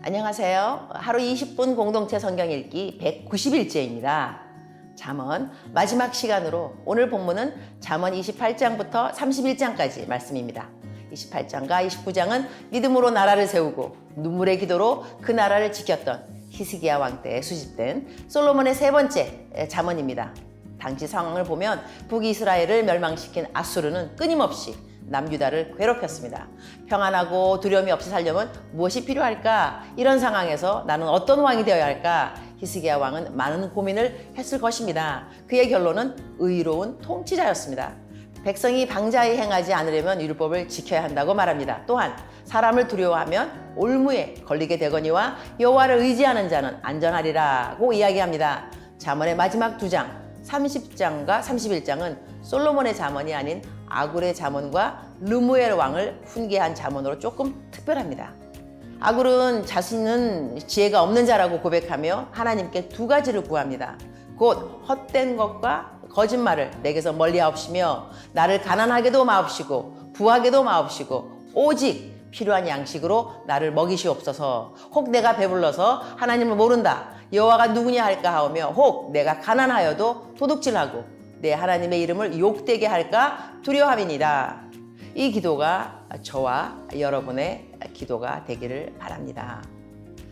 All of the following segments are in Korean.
안녕하세요. 하루 20분 공동체 성경 읽기 190일째입니다. 잠언 마지막 시간으로 오늘 본문은 잠언 28장부터 31장까지 말씀입니다. 28장과 29장은 믿음으로 나라를 세우고 눈물의 기도로 그 나라를 지켰던 히스기야 왕 때에 수집된 솔로몬의 세 번째 잠언입니다. 당시 상황을 보면 북이스라엘을 멸망시킨 아수르는 끊임없이 남유다를 괴롭혔습니다. 평안하고 두려움이 없이 살려면 무엇이 필요할까? 이런 상황에서 나는 어떤 왕이 되어야 할까? 히스기야 왕은 많은 고민을 했을 것입니다. 그의 결론은 의로운 통치자였습니다. 백성이 방자히 행하지 않으려면 율법을 지켜야 한다고 말합니다. 또한 사람을 두려워하면 올무에 걸리게 되거니와 여호와를 의지하는 자는 안전하리라고 이야기합니다. 잠언의 마지막 두 장 30장과 31장은 솔로몬의 잠언이 아닌 아굴의 잠언과 르무엘 왕을 훈계한 잠언으로 조금 특별합니다. 아굴은 자신은 지혜가 없는 자라고 고백하며 하나님께 두 가지를 구합니다. 곧 헛된 것과 거짓말을 내게서 멀리하옵시며 나를 가난하게도 마옵시고 부하게도 마옵시고 오직 필요한 양식으로 나를 먹이시옵소서. 혹 내가 배불러서 하나님을 모른다 여호와가 누구냐 할까 하오며 혹 내가 가난하여도 도둑질하고 내 하나님의 이름을 욕되게 할까 두려워함이니라. 이 기도가 저와 여러분의 기도가 되기를 바랍니다.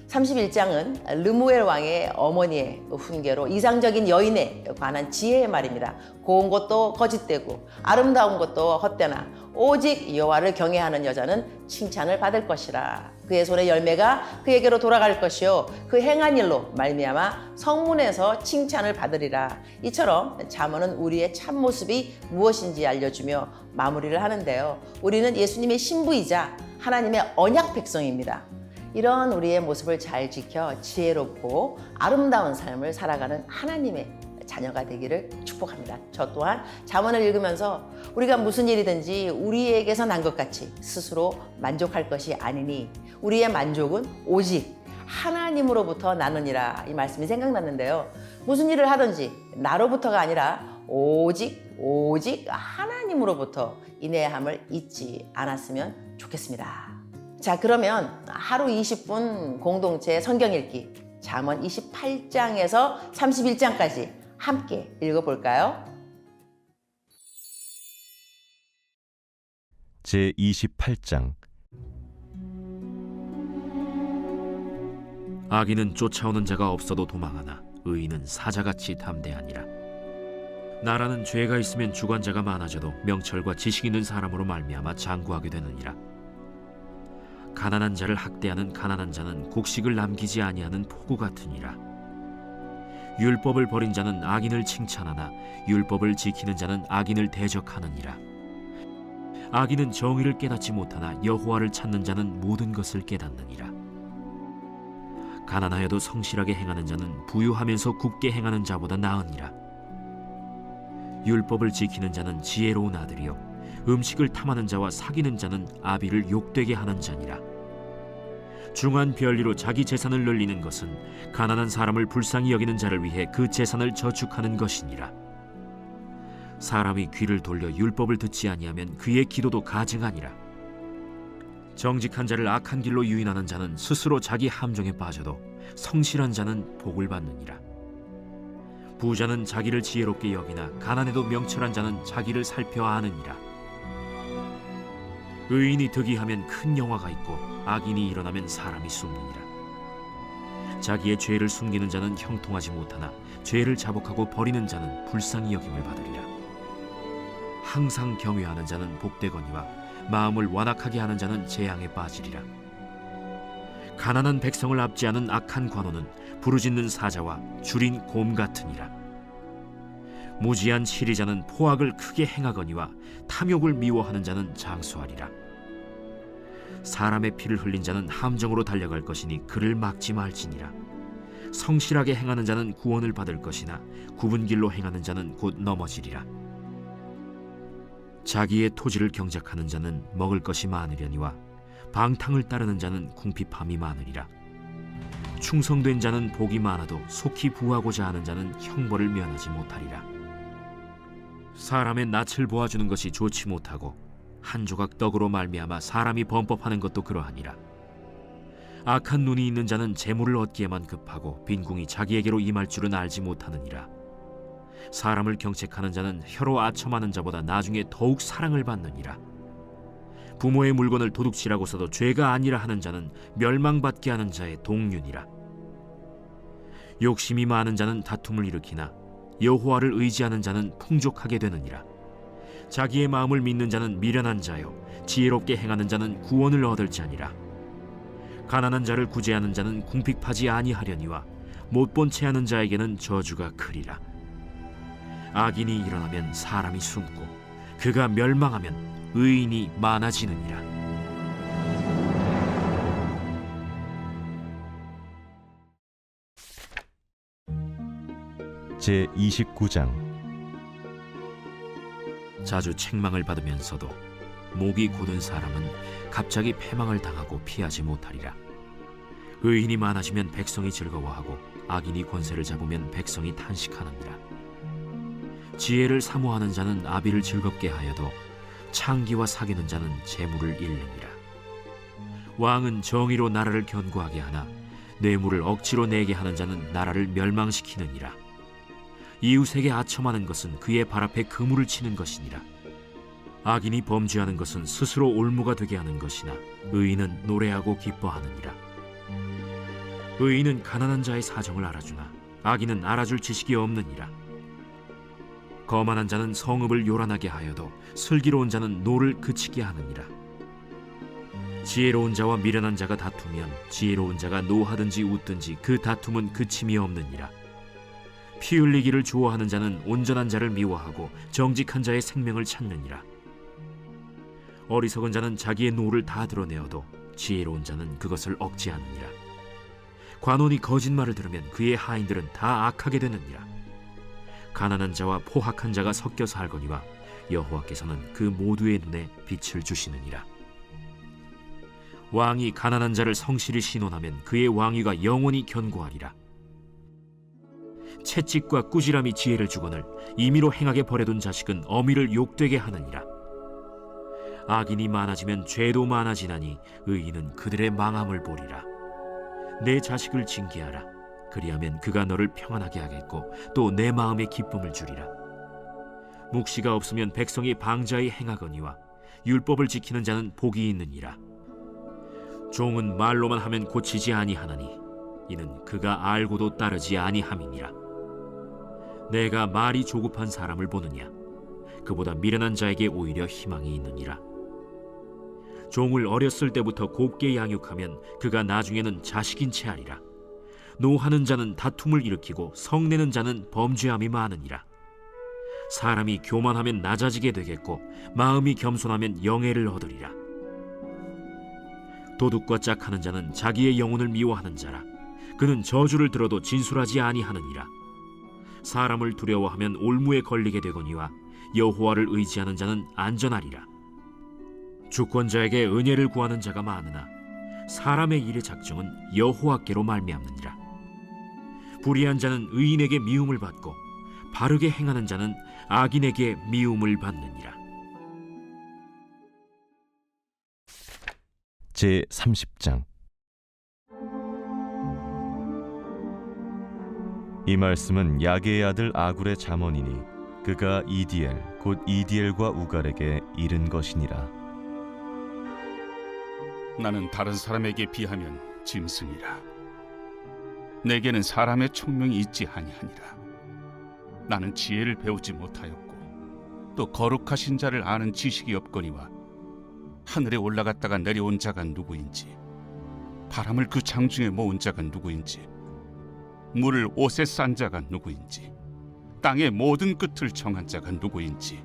31장은 르무엘 왕의 어머니의 훈계로 이상적인 여인에 관한 지혜의 말입니다. 고운 것도 거짓되고 아름다운 것도 헛되나 오직 여호와를 경외하는 여자는 칭찬을 받을 것이라. 그의 손의 열매가 그에게로 돌아갈 것이요 그 행한 일로 말미암아 성문에서 칭찬을 받으리라. 이처럼 잠언은 우리의 참모습이 무엇인지 알려주며 마무리를 하는데요. 우리는 예수님의 신부이자 하나님의 언약 백성입니다. 이런 우리의 모습을 잘 지켜 지혜롭고 아름다운 삶을 살아가는 하나님의 자녀가 되기를 축복합니다. 저 또한 잠언을 읽으면서 우리가 무슨 일이든지 우리에게서 난 것 같이 스스로 만족할 것이 아니니 우리의 만족은 오직 하나님으로부터 나느니라. 이 말씀이 생각났는데요. 무슨 일을 하든지 나로부터가 아니라 오직 하나님으로부터 인내함을 잊지 않았으면 좋겠습니다. 자, 그러면 하루 20분 공동체 성경 읽기 잠언 28장에서 31장까지 함께 읽어볼까요? 제28장 악인은 쫓아오는 자가 없어도 도망하나 의인은 사자같이 담대하니라. 나라는 죄가 있으면 주관자가 많아져도 명철과 지식 있는 사람으로 말미암아 장구하게 되느니라. 가난한 자를 학대하는 가난한 자는 곡식을 남기지 아니하는 포구 같으니라. 율법을 버린 자는 악인을 칭찬하나 율법을 지키는 자는 악인을 대적하느니라. 악인은 정의를 깨닫지 못하나 여호와를 찾는 자는 모든 것을 깨닫느니라. 가난하여도 성실하게 행하는 자는 부유하면서 굽게 행하는 자보다 나으니라. 율법을 지키는 자는 지혜로운 아들이요 음식을 탐하는 자와 사귀는 자는 아비를 욕되게 하는 자니라. 중한 별리로 자기 재산을 늘리는 것은 가난한 사람을 불쌍히 여기는 자를 위해 그 재산을 저축하는 것이니라. 사람이 귀를 돌려 율법을 듣지 아니하면 그의 기도도 가증하니라. 정직한 자를 악한 길로 유인하는 자는 스스로 자기 함정에 빠져도 성실한 자는 복을 받느니라. 부자는 자기를 지혜롭게 여기나 가난해도 명철한 자는 자기를 살펴 아느니라. 의인이 득이하면 큰 영화가 있고 악인이 일어나면 사람이 숨느니라. 자기의 죄를 숨기는 자는 형통하지 못하나 죄를 자복하고 버리는 자는 불쌍히 여김을 받으리라. 항상 경외하는 자는 복되거니와 마음을 완악하게 하는 자는 재앙에 빠지리라. 가난한 백성을 압제하는 악한 관원은 부르짖는 사자와 줄인 곰 같으니라. 무지한 치리자는 포악을 크게 행하거니와 탐욕을 미워하는 자는 장수하리라. 사람의 피를 흘린 자는 함정으로 달려갈 것이니 그를 막지 말지니라. 성실하게 행하는 자는 구원을 받을 것이나 굽은 길로 행하는 자는 곧 넘어지리라. 자기의 토지를 경작하는 자는 먹을 것이 많으려니와 방탕을 따르는 자는 궁핍함이 많으리라. 충성된 자는 복이 많아도 속히 부하고자 하는 자는 형벌을 면하지 못하리라. 사람의 낯을 보아주는 것이 좋지 못하고 한 조각 떡으로 말미암아 사람이 범법하는 것도 그러하니라. 악한 눈이 있는 자는 재물을 얻기에만 급하고 빈궁이 자기에게로 임할 줄은 알지 못하느니라. 사람을 경책하는 자는 혀로 아첨하는 자보다 나중에 더욱 사랑을 받느니라. 부모의 물건을 도둑질하고서도 죄가 아니라 하는 자는 멸망받게 하는 자의 동륜이라. 욕심이 많은 자는 다툼을 일으키나 여호와를 의지하는 자는 풍족하게 되느니라. 자기의 마음을 믿는 자는 미련한 자요 지혜롭게 행하는 자는 구원을 얻을 자니라. 가난한 자를 구제하는 자는 궁핍하지 아니하려니와 못본 채하는 자에게는 저주가 크리라. 악인이 일어나면 사람이 숨고 그가 멸망하면 의인이 많아지느니라. 제29장 자주 책망을 받으면서도 목이 곧은 사람은 갑자기 패망을 당하고 피하지 못하리라. 의인이 많아지면 백성이 즐거워하고 악인이 권세를 잡으면 백성이 탄식하느니라. 지혜를 사모하는 자는 아비를 즐겁게 하여도 창기와 사귀는 자는 재물을 잃느니라. 왕은 정의로 나라를 견고하게 하나 뇌물을 억지로 내게 하는 자는 나라를 멸망시키느니라. 이웃에게 아첨하는 것은 그의 발 앞에 그물을 치는 것이니라. 악인이 범죄하는 것은 스스로 올무가 되게 하는 것이나 의인은 노래하고 기뻐하느니라. 의인은 가난한 자의 사정을 알아주나 악인은 알아줄 지식이 없느니라. 거만한 자는 성읍을 요란하게 하여도 슬기로운 자는 노를 그치게 하느니라. 지혜로운 자와 미련한 자가 다투면 지혜로운 자가 노하든지 웃든지 그 다툼은 그침이 없느니라. 피 흘리기를 좋아하는 자는 온전한 자를 미워하고 정직한 자의 생명을 찾느니라. 어리석은 자는 자기의 노를 다 드러내어도 지혜로운 자는 그것을 억제하느니라. 관원이 거짓말을 들으면 그의 하인들은 다 악하게 되느니라. 가난한 자와 포학한 자가 섞여 살거니와 여호와께서는 그 모두의 눈에 빛을 주시느니라. 왕이 가난한 자를 성실히 신원하면 그의 왕위가 영원히 견고하리라. 채찍과 꾸지람이 지혜를 주거늘 임의로 행하게 버려둔 자식은 어미를 욕되게 하느니라. 악인이 많아지면 죄도 많아지나니 의인은 그들의 망함을 보리라. 내 자식을 징계하라. 그리하면 그가 너를 평안하게 하겠고 또 내 마음에 기쁨을 주리라. 묵시가 없으면 백성이 방자히 행하거니와 율법을 지키는 자는 복이 있느니라. 종은 말로만 하면 고치지 아니하나니 이는 그가 알고도 따르지 아니함이니라. 내가 말이 조급한 사람을 보느냐? 그보다 미련한 자에게 오히려 희망이 있느니라. 종을 어렸을 때부터 곱게 양육하면 그가 나중에는 자식인 채 하리라. 노하는 자는 다툼을 일으키고 성내는 자는 범죄함이 많으니라. 사람이 교만하면 낮아지게 되겠고 마음이 겸손하면 영예를 얻으리라. 도둑과 짝하는 자는 자기의 영혼을 미워하는 자라. 그는 저주를 들어도 진술하지 아니하느니라. 사람을 두려워하면 올무에 걸리게 되거니와 여호와를 의지하는 자는 안전하리라. 주권자에게 은혜를 구하는 자가 많으나 사람의 일의 작정은 여호와께로 말미암느니라. 불의한 자는 의인에게 미움을 받고 바르게 행하는 자는 악인에게 미움을 받느니라. 제30장 이 말씀은 야게의 아들 아굴의 잠언이니 그가 이디엘 곧 이디엘과 우갈에게 이른 것이니라. 나는 다른 사람에게 비하면 짐승이라. 내게는 사람의 총명이 있지 아니하니라. 나는 지혜를 배우지 못하였고 또 거룩하신 자를 아는 지식이 없거니와 하늘에 올라갔다가 내려온 자가 누구인지 바람을 그 장중에 모은 자가 누구인지 물을 옷에 싼 자가 누구인지 땅의 모든 끝을 정한 자가 누구인지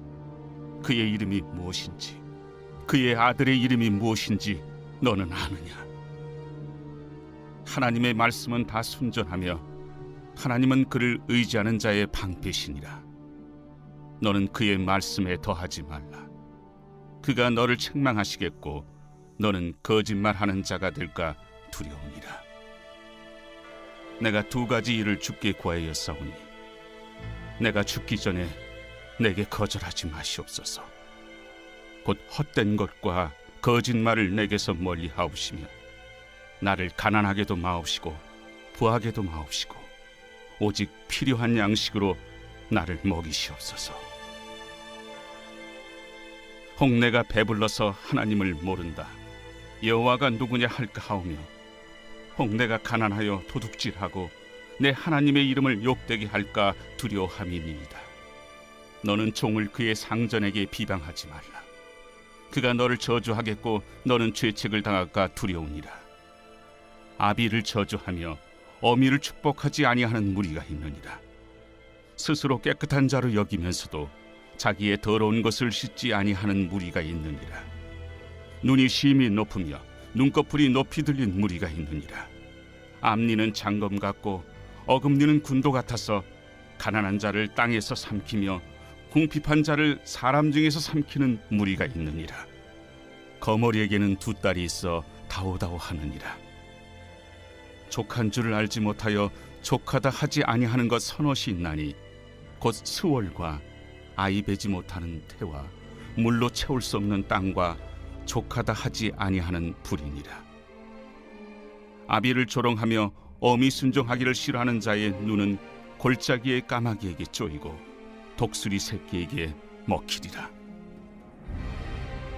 그의 이름이 무엇인지 그의 아들의 이름이 무엇인지 너는 아느냐? 하나님의 말씀은 다 순전하며 하나님은 그를 의지하는 자의 방패시니라. 너는 그의 말씀에 더하지 말라. 그가 너를 책망하시겠고 너는 거짓말하는 자가 될까 두려우니라. 내가 두 가지 일을 주께 구하였사오니 내가 죽기 전에 내게 거절하지 마시옵소서. 곧 헛된 것과 거짓말을 내게서 멀리 하옵시며 나를 가난하게도 마옵시고 부하게도 마옵시고 오직 필요한 양식으로 나를 먹이시옵소서. 혹 내가 배불러서 하나님을 모른다, 여호와가 누구냐 할까 하오며, 혹 내가 가난하여 도둑질하고 내 하나님의 이름을 욕되게 할까 두려워함이니이다. 너는 종을 그의 상전에게 비방하지 말라. 그가 너를 저주하겠고 너는 죄책을 당할까 두려우니라. 아비를 저주하며 어미를 축복하지 아니하는 무리가 있느니라. 스스로 깨끗한 자로 여기면서도 자기의 더러운 것을 씻지 아니하는 무리가 있느니라. 눈이 심히 높으며 눈꺼풀이 높이 들린 무리가 있느니라. 앞니는 장검 같고 어금니는 군도 같아서 가난한 자를 땅에서 삼키며 궁핍한 자를 사람 중에서 삼키는 무리가 있느니라. 거머리에게는 두 딸이 있어 다오다오 하느니라. 족한 줄을 알지 못하여 족하다 하지 아니하는 것 서너시 있나니 곧 스월과 아이 베지 못하는 태와 물로 채울 수 없는 땅과 족하다 하지 아니하는 불이니라. 아비를 조롱하며 어미 순종하기를 싫어하는 자의 눈은 골짜기의 까마귀에게 쪼이고 독수리 새끼에게 먹히리라.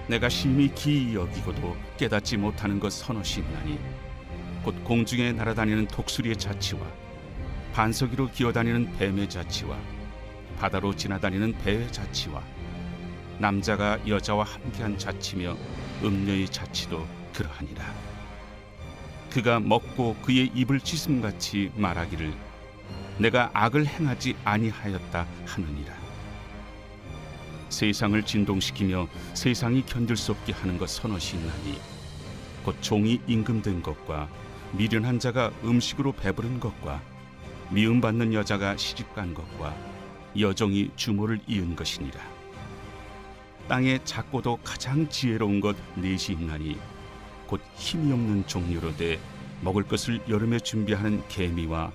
내가 심히 기이 여기고도 깨닫지 못하는 것 서너시 있나니 곧 공중에 날아다니는 독수리의 자치와 반석이로 기어다니는 뱀의 자치와 바다로 지나다니는 배의 자치와 남자가 여자와 함께한 자치며 음녀의 자치도 그러하니라. 그가 먹고 그의 입을 찢음같이 말하기를 내가 악을 행하지 아니하였다 하느니라. 세상을 진동시키며 세상이 견딜 수 없게 하는 것 서너시 있나니 곧 종이 임금된 것과 미련한 자가 음식으로 배부른 것과 미움받는 여자가 시집간 것과 여종이 주모를 이은 것이니라. 땅에 작고도 가장 지혜로운 것 넷이 있나니 곧 힘이 없는 종류로 돼 먹을 것을 여름에 준비하는 개미와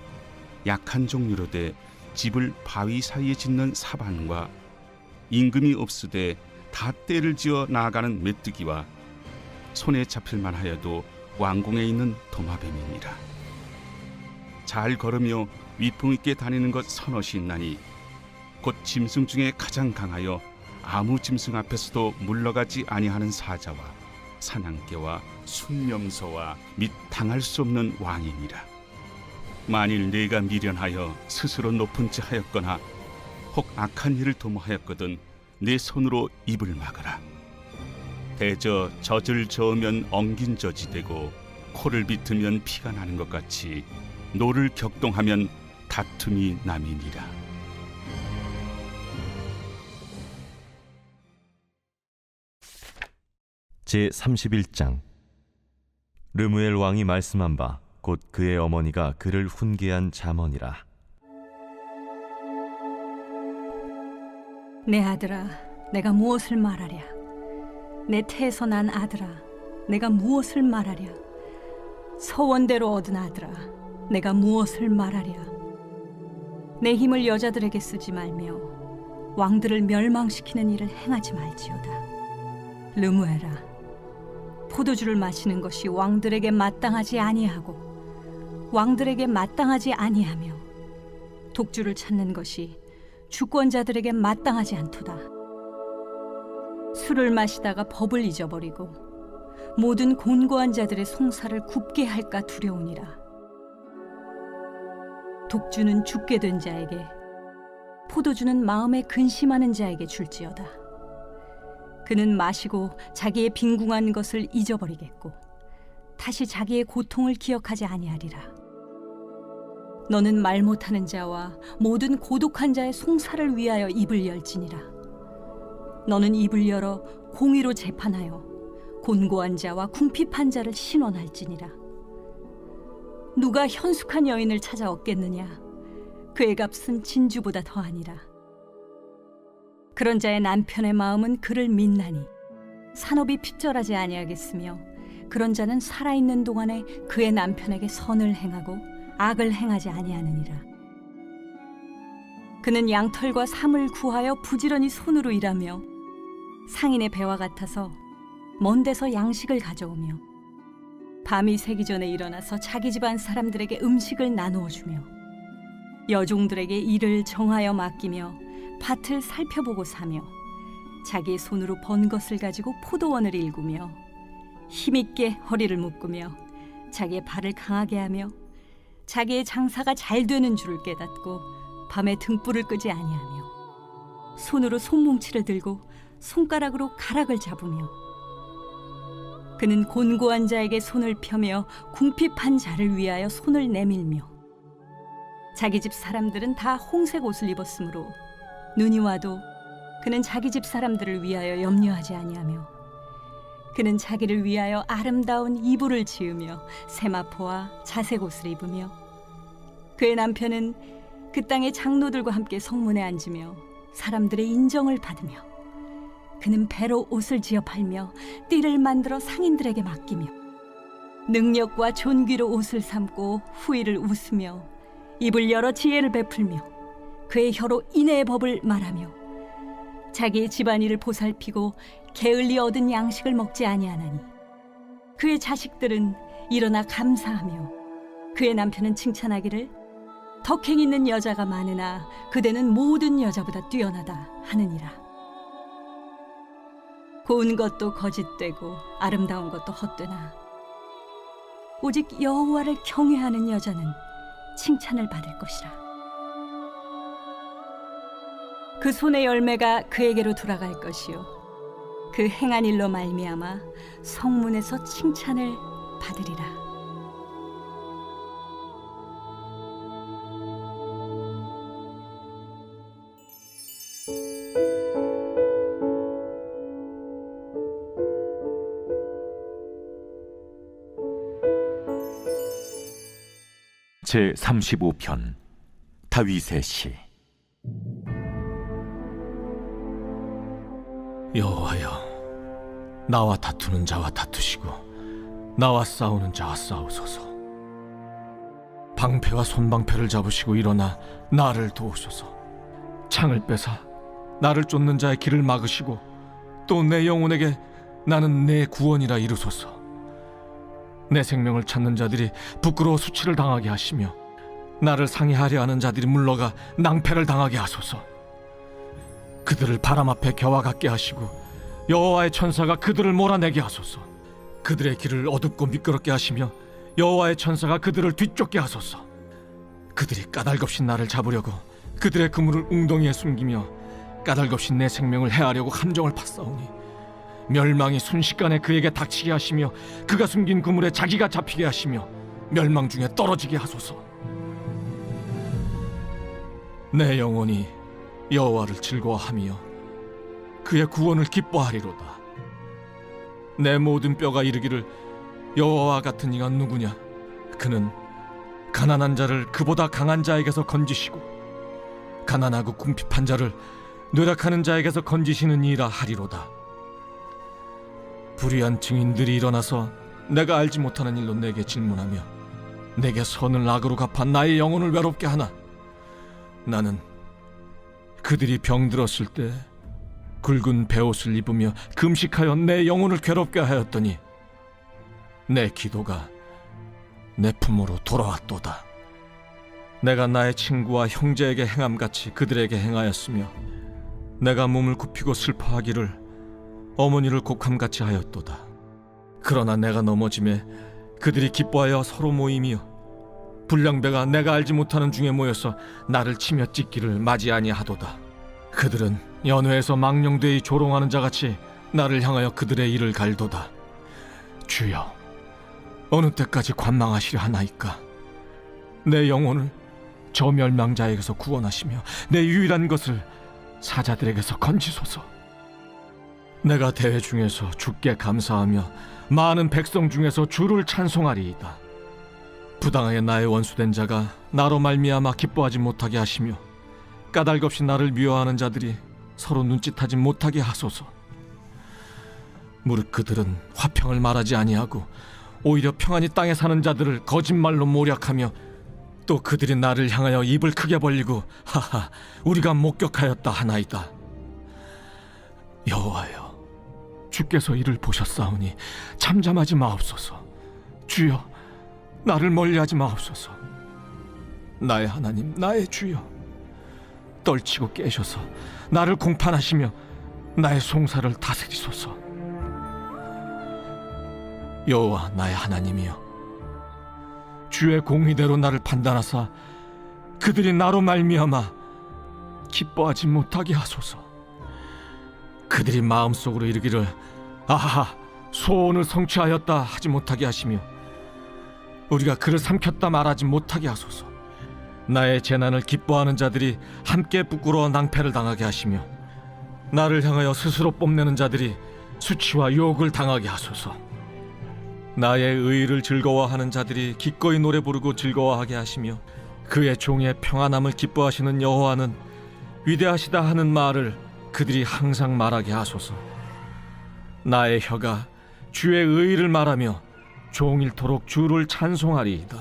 약한 종류로 돼 집을 바위 사이에 짓는 사반과 임금이 없으되 다 때를 지어 나아가는 메뚜기와 손에 잡힐만 하여도 왕궁에 있는 도마뱀이니라. 잘 걸으며 위풍 있게 다니는 것 서너시 있나니 곧 짐승 중에 가장 강하여 아무 짐승 앞에서도 물러가지 아니하는 사자와 사냥개와 순명소와 및 당할 수 없는 왕이니라. 만일 네가 미련하여 스스로 높은 지 하였거나 혹 악한 일을 도모하였거든 내 손으로 입을 막아라. 대저 젖을 저으면 엉긴 젖이 되고 코를 비트면 피가 나는 것 같이 노를 격동하면 다툼이 남이니라. 제31장. 르무엘 왕이 말씀한 바 곧 그의 어머니가 그를 훈계한 잠언이라. 내 아들아, 내가 무엇을 말하랴? 내 태에서 난 아들아, 내가 무엇을 말하랴? 서원대로 얻은 아들아, 내가 무엇을 말하랴? 내 힘을 여자들에게 쓰지 말며 왕들을 멸망시키는 일을 행하지 말지어다. 르무엘아, 포도주를 마시는 것이 왕들에게 마땅하지 아니하고 왕들에게 마땅하지 아니하며 독주를 찾는 것이 주권자들에게 마땅하지 않도다. 술을 마시다가 법을 잊어버리고 모든 곤고한 자들의 송사를 굽게 할까 두려우니라. 독주는 죽게 된 자에게, 포도주는 마음에 근심하는 자에게 줄지어다. 그는 마시고 자기의 빈궁한 것을 잊어버리겠고 다시 자기의 고통을 기억하지 아니하리라. 너는 말 못하는 자와 모든 고독한 자의 송사를 위하여 입을 열지니라. 너는 입을 열어 공의로 재판하여 곤고한 자와 궁핍한 자를 신원할지니라. 누가 현숙한 여인을 찾아 얻겠느냐? 그의 값은 진주보다 더하니라. 그런 자의 남편의 마음은 그를 믿나니 산업이 핍절하지 아니하겠으며 그런 자는 살아있는 동안에 그의 남편에게 선을 행하고 악을 행하지 아니하느니라. 그는 양털과 삼을 구하여 부지런히 손으로 일하며 상인의 배와 같아서 먼 데서 양식을 가져오며 밤이 새기 전에 일어나서 자기 집안 사람들에게 음식을 나누어 주며 여종들에게 일을 정하여 맡기며 밭을 살펴보고 사며 자기의 손으로 번 것을 가지고 포도원을 일구며 힘있게 허리를 묶으며 자기의 발을 강하게 하며 자기의 장사가 잘 되는 줄을 깨닫고 밤에 등불을 끄지 아니하며 손으로 손뭉치를 들고 손가락으로 가락을 잡으며 그는 곤고한 자에게 손을 펴며 궁핍한 자를 위하여 손을 내밀며 자기 집 사람들은 다 홍색 옷을 입었으므로 눈이 와도 그는 자기 집 사람들을 위하여 염려하지 아니하며 그는 자기를 위하여 아름다운 이불을 지으며 세마포와 자색 옷을 입으며 그의 남편은 그 땅의 장로들과 함께 성문에 앉으며 사람들의 인정을 받으며 그는 배로 옷을 지어 팔며 띠를 만들어 상인들에게 맡기며 능력과 존귀로 옷을 삼고 후일을 웃으며 입을 열어 지혜를 베풀며 그의 혀로 인애의 법을 말하며 자기의 집안일을 보살피고 게을리 얻은 양식을 먹지 아니하나니 그의 자식들은 일어나 감사하며 그의 남편은 칭찬하기를 덕행 있는 여자가 많으나 그대는 모든 여자보다 뛰어나다 하느니라. 고운 것도 거짓되고 아름다운 것도 헛되나 오직 여호와를 경외하는 여자는 칭찬을 받을 것이라. 그 손의 열매가 그에게로 돌아갈 것이요 그 행한 일로 말미암아 성문에서 칭찬을 받으리라. 제 35편 다윗의 시. 여호와여, 나와 다투는 자와 다투시고 나와 싸우는 자와 싸우소서. 방패와 손방패를 잡으시고 일어나 나를 도우소서. 창을 빼사 나를 쫓는 자의 길을 막으시고 또 내 영혼에게 나는 내 구원이라 이루소서. 내 생명을 찾는 자들이 부끄러워 수치를 당하게 하시며 나를 상해하려 하는 자들이 물러가 낭패를 당하게 하소서. 그들을 바람 앞에 겨와 같게 하시고 여호와의 천사가 그들을 몰아내게 하소서. 그들의 길을 어둡고 미끄럽게 하시며 여호와의 천사가 그들을 뒤쫓게 하소서. 그들이 까닭없이 나를 잡으려고 그들의 그물을 웅덩이에 숨기며 까닭없이 내 생명을 해하려고 함정을 팠사오니 멸망이 순식간에 그에게 닥치게 하시며 그가 숨긴 그물에 자기가 잡히게 하시며 멸망 중에 떨어지게 하소서. 내 영혼이 여호와를 즐거워하며 그의 구원을 기뻐하리로다. 내 모든 뼈가 이르기를 여호와와 같은 이가 누구냐? 그는 가난한 자를 그보다 강한 자에게서 건지시고 가난하고 궁핍한 자를 노력하는 자에게서 건지시는 이라 하리로다. 불의한 증인들이 일어나서 내가 알지 못하는 일로 내게 질문하며 내게 선을 악으로 갚아 나의 영혼을 외롭게 하나. 나는 그들이 병들었을 때 굵은 베옷을 입으며 금식하여 내 영혼을 괴롭게 하였더니 내 기도가 내 품으로 돌아왔도다. 내가 나의 친구와 형제에게 행함같이 그들에게 행하였으며 내가 몸을 굽히고 슬퍼하기를 어머니를 곡함같이 하였도다. 그러나 내가 넘어짐에 그들이 기뻐하여 서로 모이며 불량배가 내가 알지 못하는 중에 모여서 나를 치며 찢기를 맞이 아니하도다. 그들은 연회에서 망령되이 조롱하는 자같이 나를 향하여 그들의 일을 갈도다. 주여, 어느 때까지 관망하시려 하나이까? 내 영혼을 저 멸망자에게서 구원하시며 내 유일한 것을 사자들에게서 건지소서. 내가 대회 중에서 주께 감사하며 많은 백성 중에서 주를 찬송하리이다. 부당하게 나의 원수된 자가 나로 말미암아 기뻐하지 못하게 하시며 까닭없이 나를 미워하는 자들이 서로 눈짓하지 못하게 하소서. 무릇 그들은 화평을 말하지 아니하고 오히려 평안히 땅에 사는 자들을 거짓말로 모략하며 또 그들이 나를 향하여 입을 크게 벌리고 하하 우리가 목격하였다 하나이다. 여호와여, 주께서 이를 보셨사오니 잠잠하지 마옵소서. 주여, 나를 멀리하지 마옵소서. 나의 하나님, 나의 주여, 떨치고 깨셔서 나를 공판하시며 나의 송사를 다스리소서. 여호와 나의 하나님이여, 주의 공의대로 나를 판단하사 그들이 나로 말미암아 기뻐하지 못하게 하소서. 그들이 마음속으로 이르기를 아하, 소원을 성취하였다 하지 못하게 하시며 우리가 그를 삼켰다 말하지 못하게 하소서. 나의 재난을 기뻐하는 자들이 함께 부끄러워 낭패를 당하게 하시며 나를 향하여 스스로 뽐내는 자들이 수치와 욕을 당하게 하소서. 나의 의를 즐거워하는 자들이 기꺼이 노래 부르고 즐거워하게 하시며 그의 종의 평안함을 기뻐하시는 여호와는 위대하시다 하는 말을 그들이 항상 말하게 하소서. 나의 혀가 주의 의를 말하며 종일토록 주를 찬송하리이다.